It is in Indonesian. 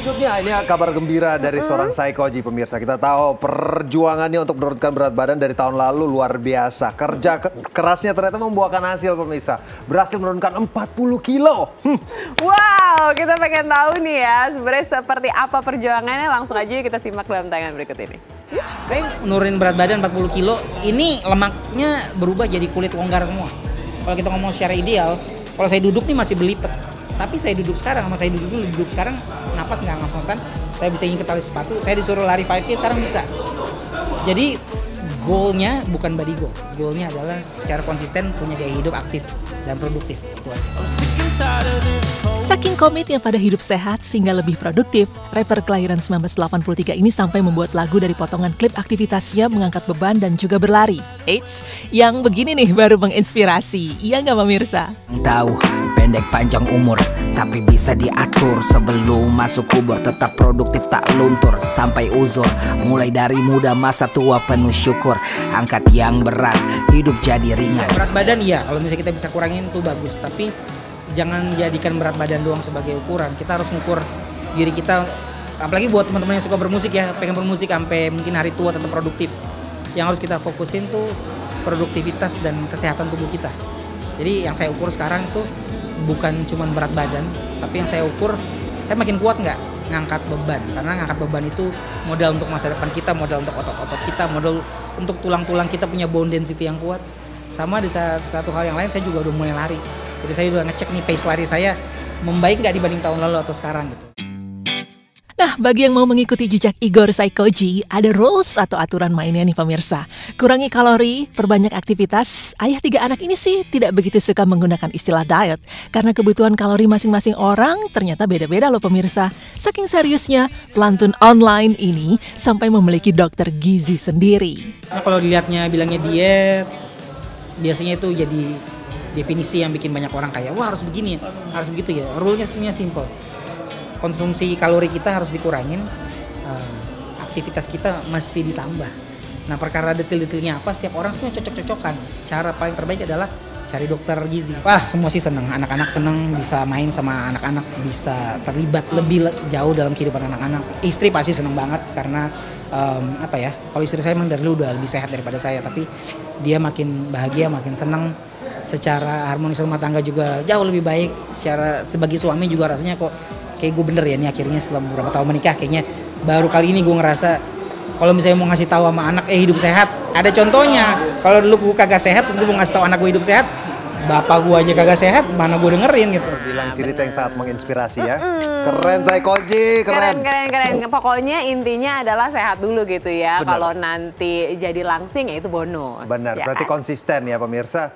Selanjutnya ini kabar gembira dari seorang Saikoji pemirsa. Kita tahu perjuangannya untuk menurunkan berat badan dari tahun lalu luar biasa. Kerja kerasnya ternyata membuahkan hasil pemirsa. Berhasil menurunkan 40 kilo. Wow, kita pengen tahu nih ya sebenarnya seperti apa perjuangannya. Langsung aja kita simak dalam tayangan berikut ini. Saya nurunin berat badan 40 kilo, ini lemaknya berubah jadi kulit longgar semua. Kalau kita ngomong secara ideal, kalau saya duduk nih masih belipet. Tapi saya duduk sekarang, sama saya duduk sekarang, napas nggak ngos-ngosan, saya bisa inget tali sepatu, saya disuruh lari 5K sekarang bisa. Jadi goalnya bukan body goal, goalnya adalah secara konsisten punya gaya hidup aktif dan produktif. Itu aja. Saking komitnya pada hidup sehat sehingga lebih produktif, rapper kelahiran 1983 ini sampai membuat lagu dari potongan klip aktivitasnya mengangkat beban dan juga berlari. Eits, yang begini nih baru menginspirasi, iya nggak pemirsa? Tahu pendek panjang umur, tapi bisa diatur sebelum masuk kubur. Tetap produktif tak luntur sampai uzur. Mulai dari muda masa tua penuh syukur. Angkat yang berat, hidup jadi ringan. Berat badan iya, kalau misalnya kita bisa kurangin itu bagus. Tapi jangan jadikan berat badan doang sebagai ukuran. Kita harus ngukur diri kita. Apalagi buat teman-teman yang suka bermusik ya, pengen bermusik sampai mungkin hari tua tetap produktif. Yang harus kita fokusin tuh produktivitas dan kesehatan tubuh kita. Jadi yang saya ukur sekarang itu bukan cuma berat badan, tapi yang saya ukur saya makin kuat nggak ngangkat beban. Karena ngangkat beban itu modal untuk masa depan kita, modal untuk otot-otot kita, modal untuk tulang-tulang kita punya bone density yang kuat. Sama di satu hal yang lain, saya juga udah mulai lari. Jadi saya udah ngecek nih pace lari saya membaik nggak dibanding tahun lalu atau sekarang gitu. Nah, bagi yang mau mengikuti jejak Igor Saikoji, ada rules atau aturan mainnya nih pemirsa. Kurangi kalori, perbanyak aktivitas. Ayah 3 anak ini sih tidak begitu suka menggunakan istilah diet, karena kebutuhan kalori masing-masing orang ternyata beda-beda loh pemirsa. Saking seriusnya, pelantun online ini sampai memiliki dokter gizi sendiri. Nah, kalau dilihatnya bilangnya diet, biasanya itu jadi definisi yang bikin banyak orang kayak, wah harus begini ya, harus begitu ya. Rule-nya sebenarnya simple. Konsumsi kalori kita harus dikurangin, aktivitas kita mesti ditambah. Nah, perkara detail-detailnya apa, setiap orang sebenarnya cocok-cocokan. Cara paling terbaik adalah cari dokter gizi. Wah, semua sih seneng, anak-anak seneng bisa main sama anak-anak, bisa terlibat lebih jauh dalam kehidupan anak-anak. Istri pasti seneng banget karena kalau istri saya memang dari dulu udah lebih sehat daripada saya, tapi dia makin bahagia, makin seneng. Secara harmonis rumah tangga juga jauh lebih baik. Secara sebagai suami juga rasanya kok kayak gue bener ya nih akhirnya setelah beberapa tahun menikah kayaknya baru kali ini gue ngerasa kalau misalnya mau ngasih tahu sama anak hidup sehat ada contohnya. Kalau dulu gue kagak sehat terus gue mau ngasih tahu anak gue hidup sehat, bapak gue aja kagak sehat mana gue dengerin gitu. Bilang cerita yang sangat menginspirasi ya. Keren Saikoji, keren. Keren. Pokoknya intinya adalah sehat dulu gitu ya. Benar. Kalau nanti jadi langsing ya itu bonus. Benar, ya berarti kan? konsisten ya pemirsa.